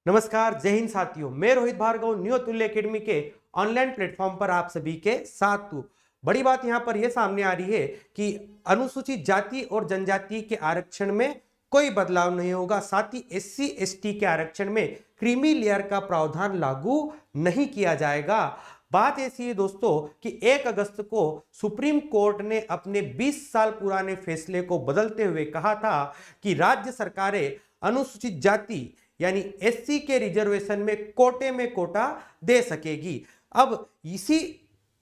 नमस्कार, जय हिंद साथियों। मैं रोहित भार्गव न्यू तुल्य एकेडमी के ऑनलाइन प्लेटफॉर्म पर आप सभी के साथ हूं। बड़ी बात यहां पर यह सामने आ रही है कि अनुसूचित जाति और जनजाति के आरक्षण में कोई बदलाव नहीं होगा। साथ ही एससी एसटी के आरक्षण में क्रीमी लेयर का प्रावधान लागू नहीं किया जाएगा। बात ऐसी है दोस्तों कि 1 अगस्त को सुप्रीम कोर्ट ने अपने 20 साल पुराने फैसले को बदलते हुए कहा था कि राज्य सरकारें अनुसूचित जाति यानी एससी के रिजर्वेशन में कोटा दे सकेगी। अब इसी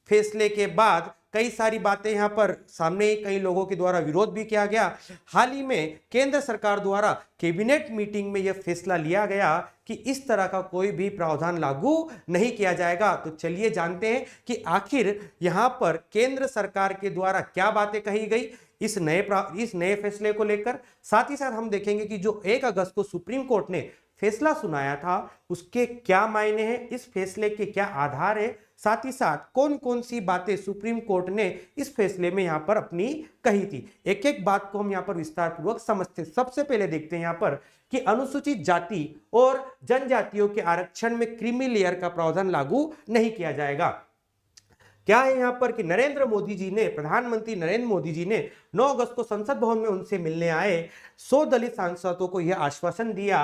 फैसले के बाद कई सारी बातें यहां पर सामने, कई लोगों के द्वारा विरोध भी किया गया। हाल ही में केंद्र सरकार द्वारा कैबिनेट मीटिंग में यह फैसला लिया गया कि इस तरह का कोई भी प्रावधान लागू नहीं किया जाएगा। तो चलिए जानते हैं कि आखिर यहां पर केंद्र सरकार के द्वारा क्या बातें कही गई इस नए फैसले को लेकर। साथ ही साथ हम देखेंगे कि जो 1 अगस्त को सुप्रीम कोर्ट ने फैसला सुनाया था उसके क्या मायने हैं, इस फैसले के क्या आधार है, साथ ही साथ कौन कौन सी बातें सुप्रीम कोर्ट ने इस फैसले में यहां पर अपनी कही थी। एक एक बात को हम यहां पर विस्तार पूर्वक समझते हैं। सबसे पहले देखते हैं यहां पर कि अनुसूचित जाति और जनजातियों के आरक्षण में क्रीमी लेयर का प्रावधान लागू नहीं किया जाएगा। क्या है यहां पर कि प्रधानमंत्री नरेंद्र मोदी जी ने 9 अगस्त को संसद भवन में उनसे मिलने आए 100 दलित सांसदों को यह आश्वासन दिया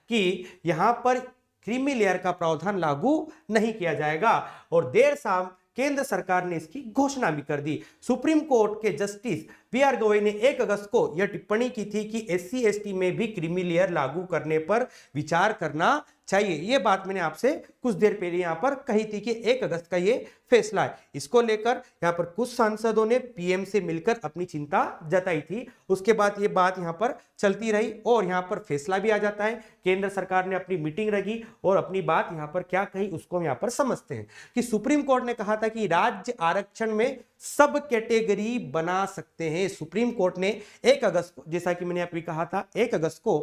कि यहां पर क्रीमी लेयर का प्रावधान लागू नहीं किया जाएगा। और देर शाम केंद्र सरकार ने इसकी घोषणा भी कर दी। सुप्रीम कोर्ट के जस्टिस बी.आर. गवई ने 1 अगस्त को यह टिप्पणी की थी कि एससी एसटी में भी क्रीमी लेयर लागू करने पर विचार करना चाहिए। यह बात मैंने आपसे कुछ देर पहले यहां पर कही थी कि 1 अगस्त का यह फैसला है। इसको लेकर यहां पर कुछ सांसदों ने पीएम से मिलकर अपनी चिंता जताई थी। उसके बाद यह बात यहां पर चलती रही और यहां पर फैसला भी आ जाता है। केंद्र सरकार ने अपनी मीटिंग रखी और अपनी बात यहां पर क्या कही उसको हम यहां पर समझते हैं कि सुप्रीम कोर्ट ने कहा था कि राज्य आरक्षण में सब कैटेगरी बना सकते हैं। सुप्रीम कोर्ट ने 1 अगस्त को, जैसा कि मैंने अभी कहा था, 1 अगस्त को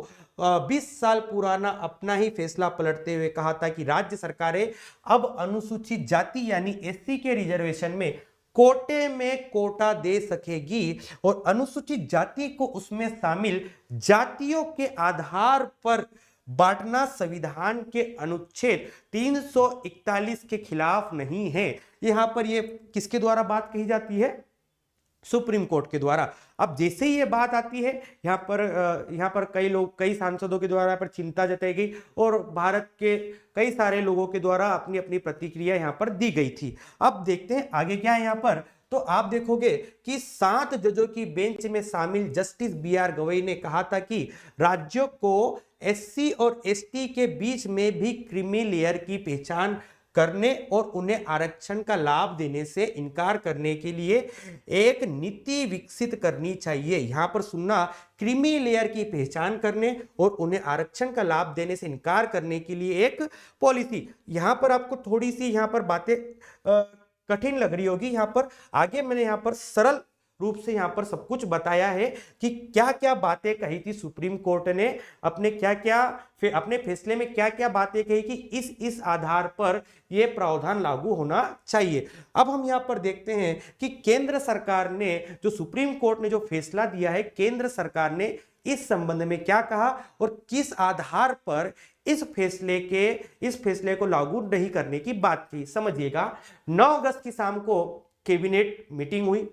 20 साल पुराना अपना ही फैसला पलटते हुए कहा था कि राज्य सरकारें अब अनुसूचित जाति यानी एससी के रिजर्वेशन में कोटे में कोटा दे सकेगी और अनुसूचित जाति को उसमें शामिल जातियों के आधार पर बांटना संविधान के अनुच्छेद 341 के खिलाफ नहीं है। यहां पर ये किसके द्वारा बात कही जाती है? सुप्रीम कोर्ट के द्वारा। अब जैसे ही ये बात आती है यहाँ पर कई सांसदों के द्वारा पर चिंता जताई गई और भारत के कई सारे लोगों के द्वारा अपनी अपनी प्रतिक्रिया यहाँ पर दी गई थी। अब देखते हैं आगे क्या है यहाँ पर। तो आप देखोगे कि 7 जजों की बेंच में शामिल जस्टिस बी.आर. गवई ने कहा था कि राज्यों को एससी और एसटी के बीच में भी क्रीमी लेयर की पहचान करने और उन्हें आरक्षण का लाभ देने से इनकार करने के लिए एक नीति विकसित करनी चाहिए। यहां पर सुनना, क्रीमी लेयर की पहचान करने और उन्हें आरक्षण का लाभ देने से इनकार करने के लिए एक पॉलिसी। यहां पर आपको थोड़ी सी यहां पर बातें कठिन लग रही होगी। यहां पर आगे मैंने यहां पर सरल रूप से यहां पर सब कुछ बताया है कि क्या क्या बातें कही थी सुप्रीम कोर्ट ने, अपने फैसले में क्या क्या बातें कही कि इस आधार पर यह प्रावधान लागू होना चाहिए। अब हम यहां पर देखते हैं कि केंद्र सरकार ने, जो सुप्रीम कोर्ट ने जो फैसला दिया है, केंद्र सरकार ने इस संबंध में क्या कहा और किस आधार पर इस फैसले को लागू नहीं करने की बात की। समझिएगा, 9 अगस्त की शाम को कैबिनेट मीटिंग हुई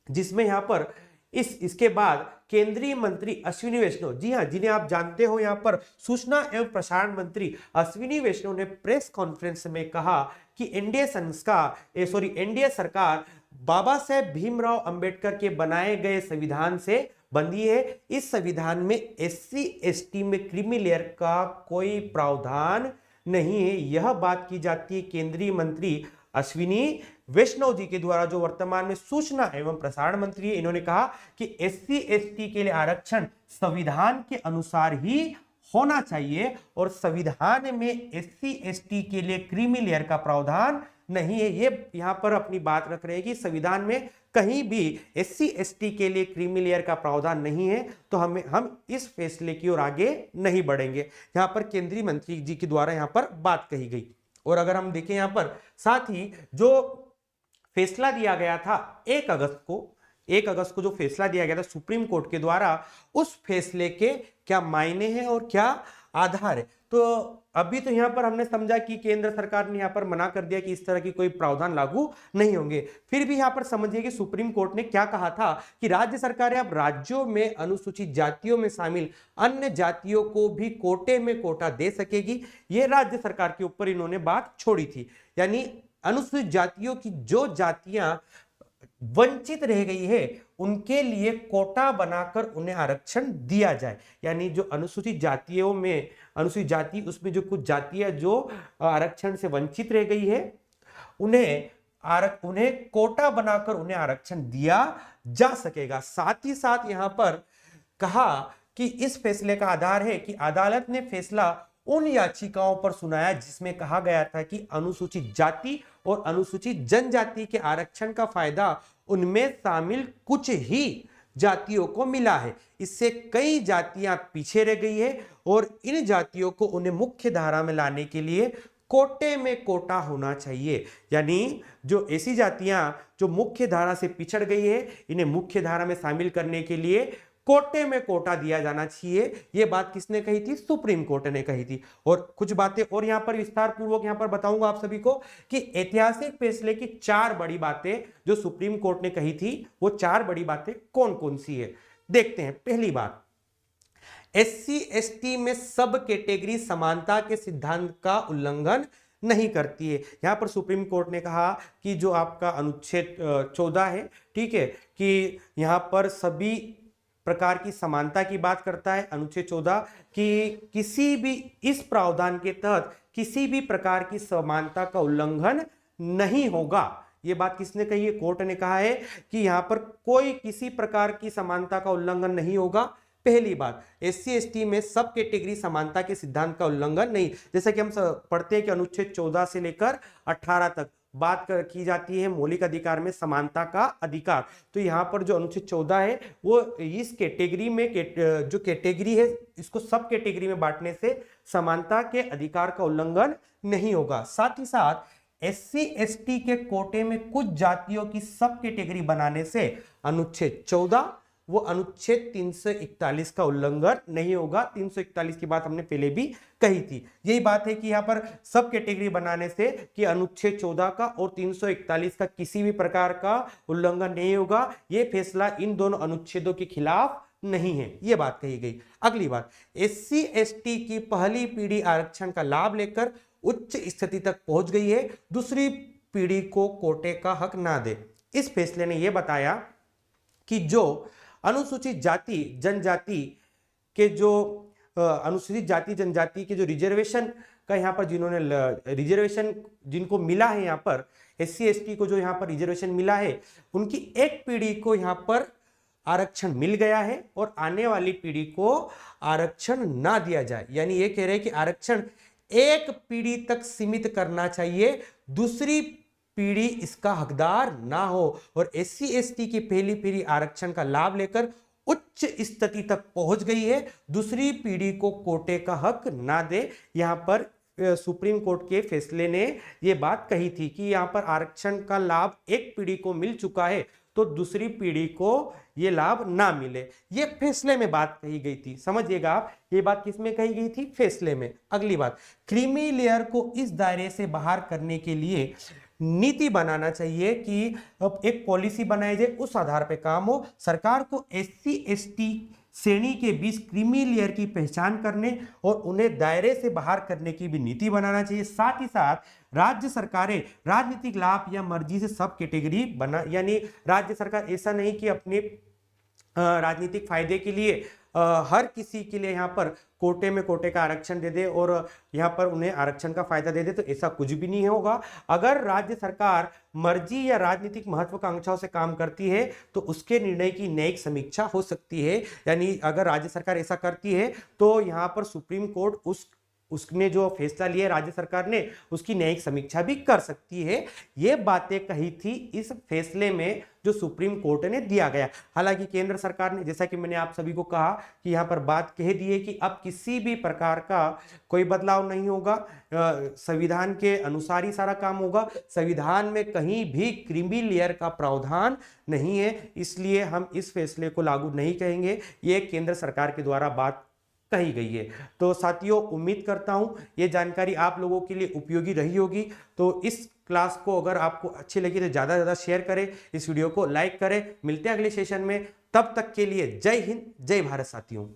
जिसमें यहां पर इसके बाद केंद्रीय मंत्री अश्विनी वैष्णव, जी हां, जिन्हें आप जानते हो यहां पर सूचना एवं प्रसारण मंत्री अश्विनी वैष्णव ने प्रेस कॉन्फ्रेंस में कहा कि एनडीए सरकार बाबा साहेब भीमराव अंबेडकर के बनाए गए संविधान से बंधी है। इस संविधान में एससी एसटी में क्रीमी लेयर का कोई प्रावधान नहीं है। यह बात की जाती है केंद्रीय मंत्री अश्विनी वैष्णव जी के द्वारा, जो वर्तमान में सूचना एवं प्रसारण मंत्री है। इन्होंने कहा कि एससी एसटी के लिए आरक्षण संविधान के अनुसार ही होना चाहिए और संविधान में एससी एसटी के लिए क्रीमी लेयर का प्रावधान नहीं है। ये यहां पर अपनी बात रख रहे हैं कि संविधान में कहीं भी एससी एसटी के लिए क्रीमी लेयर का प्रावधान नहीं है, तो हम इस फैसले की ओर आगे नहीं बढ़ेंगे। यहां पर केंद्रीय मंत्री जी के द्वारा यहां पर बात कही गई। और अगर हम देखें यहां पर, साथ ही जो फैसला दिया गया था 1 अगस्त को जो फैसला दिया गया था सुप्रीम कोर्ट के द्वारा, उस फैसले के क्या मायने हैं और क्या आधार है। तो अभी तो यहाँ पर हमने समझा कि केंद्र सरकार ने यहाँ पर मना कर दिया कि इस तरह की कोई प्रावधान लागू नहीं होंगे। फिर भी यहाँ पर समझिए कि सुप्रीम कोर्ट ने क्या कहा था कि राज्य सरकारें अब राज्यों में अनुसूचित जातियों में शामिल अन्य जातियों को भी कोटे में कोटा दे सकेगी। ये राज्य सरकार के ऊपर इन्होंने बात छोड़ी थी, यानी अनुसूचित जातियों की जो जातियां वंचित रह गई है उनके लिए कोटा बनाकर उन्हें आरक्षण दिया जाए। यानी जो अनुसूचित जातियों में अनुसूचित जाति उसमें जो कुछ जातियां जो आरक्षण से वंचित रह गई है उन्हें कोटा बनाकर उन्हें आरक्षण दिया जा सकेगा। साथ ही साथ यहां पर कहा कि इस फैसले का आधार है कि अदालत ने फैसला उन याचिकाओं पर सुनाया जिसमें कहा गया था कि अनुसूचित जाति और अनुसूचित जनजाति के आरक्षण का फायदा उनमें शामिल कुछ ही जातियों को मिला है। इससे कई जातियां पीछे रह गई है और इन जातियों को उन्हें मुख्य धारा में लाने के लिए कोटे में कोटा होना चाहिए। यानी जो ऐसी जातियां जो मुख्य धारा से पिछड़ गई है इन्हें मुख्य धारा में शामिल करने के लिए कोटे में कोटा दिया जाना चाहिए। यह बात किसने कही थी? सुप्रीम कोर्ट ने कही थी। और कुछ बातें और यहां पर विस्तार पूर्वक यहां पर बताऊंगा आप सभी को कि ऐतिहासिक फैसले की 4 बड़ी बातें जो सुप्रीम कोर्ट ने कही थी वो 4 बड़ी बातें कौन कौन सी है देखते हैं। पहली बात, SC ST में सब कैटेगरी समानता के सिद्धांत का उल्लंघन नहीं करती है। यहां पर सुप्रीम कोर्ट ने कहा कि जो आपका अनुच्छेद 14 है, ठीक है, कि यहां पर सभी प्रकार की समानता की बात करता है। अनुच्छेद 14 कि किसी भी इस प्रावधान के तहत किसी भी प्रकार की समानता का उल्लंघन नहीं होगा। यह बात किसने कही है? कोर्ट ने कहा है कि यहां पर कोई किसी प्रकार की समानता का उल्लंघन नहीं होगा। पहली बात, SC ST में सब कैटेगरी समानता के सिद्धांत का उल्लंघन नहीं। जैसा कि हम पढ़ते हैं कि अनुच्छेद 14 से लेकर 18 तक बात की जाती है मौलिक अधिकार में समानता का अधिकार। तो यहाँ पर जो अनुच्छेद 14 है वो इस कैटेगरी में जो कैटेगरी है इसको सब कैटेगरी में बांटने से समानता के अधिकार का उल्लंघन नहीं होगा। साथ ही साथ SC ST के कोटे में कुछ जातियों की सब कैटेगरी बनाने से अनुच्छेद 14 वो अनुच्छेद 341 का उल्लंघन नहीं होगा। 341 की बात हमने पहले भी कही थी। यही बात है कि यहां पर सब कैटेगरी बनाने से कि अनुच्छेद 14 का और 341 का किसी भी प्रकार का उल्लंघन नहीं होगा। यह फैसला इन दोनों अनुच्छेदों के खिलाफ नहीं है, यह बात कही गई। अगली बात, SC ST की पहली पीढ़ी आरक्षण का लाभ लेकर उच्च स्थिति तक पहुंच गई है, दूसरी पीढ़ी को कोटे का हक ना दे। इस फैसले ने यह बताया कि जो अनुसूचित जाति जनजाति के जो अनुसूचित जाति जनजाति के जो रिजर्वेशन का यहाँ पर जिन्होंने रिजर्वेशन जिनको मिला है, यहाँ पर SC ST को जो यहाँ पर रिजर्वेशन मिला है उनकी एक पीढ़ी को यहाँ पर आरक्षण मिल गया है और आने वाली पीढ़ी को आरक्षण ना दिया जाए। यानी ये कह रहे हैं कि आरक्षण एक पीढ़ी तक सीमित करना चाहिए, दूसरी पीढ़ी इसका हकदार ना हो। और SC ST की पहली पीढ़ी आरक्षण का लाभ लेकर उच्च स्थिति तक पहुंच गई है, दूसरी पीढ़ी को कोटे का हक ना दे। यहां पर सुप्रीम कोर्ट के फैसले ने यह बात कही थी कि यहां पर आरक्षण का लाभ एक पीढ़ी को मिल चुका है तो दूसरी पीढ़ी को यह लाभ ना मिले। यह फैसले में बात कही गई थी। समझिएगा आप, ये बात किसमें कही गई थी? फैसले में। अगली बात, क्रीमी लेयर को इस दायरे से बाहर करने के लिए नीति बनाना चाहिए कि अब एक पॉलिसी बनाई जाए, उस आधार पर काम हो। सरकार को SC ST श्रेणी के बीच क्रीमी लेयर की पहचान करने और उन्हें दायरे से बाहर करने की भी नीति बनाना चाहिए। साथ ही साथ राज्य सरकारें राजनीतिक लाभ या मर्जी से सब कैटेगरी बना, यानी राज्य सरकार ऐसा नहीं कि अपने राजनीतिक फायदे के लिए हर किसी के लिए यहाँ पर कोटे में कोटे का आरक्षण दे दे और यहाँ पर उन्हें आरक्षण का फायदा दे दे, तो ऐसा कुछ भी नहीं होगा। अगर राज्य सरकार मर्जी या राजनीतिक महत्वाकांक्षाओं से काम करती है तो उसके निर्णय की न्यायिक समीक्षा हो सकती है। यानी अगर राज्य सरकार ऐसा करती है तो यहाँ पर सुप्रीम कोर्ट उसने जो फैसला लिया राज्य सरकार ने उसकी न्यायिक समीक्षा भी कर सकती है। ये बातें कही थी इस फैसले में जो सुप्रीम कोर्ट ने दिया गया। हालांकि केंद्र सरकार ने, जैसा कि मैंने आप सभी को कहा कि यहाँ पर बात कह दी है कि अब किसी भी प्रकार का कोई बदलाव नहीं होगा, संविधान के अनुसार ही सारा काम होगा। संविधान में कहीं भी क्रीमी लेयर का प्रावधान नहीं है, इसलिए हम इस फैसले को लागू नहीं कहेंगे। ये केंद्र सरकार के द्वारा बात कही गई है। तो साथियों, उम्मीद करता हूं ये जानकारी आप लोगों के लिए उपयोगी रही होगी। तो इस क्लास को अगर आपको अच्छी लगी तो ज़्यादा से ज़्यादा शेयर करें, इस वीडियो को लाइक करें। मिलते हैं अगले सेशन में, तब तक के लिए जय हिंद, जय भारत साथियों।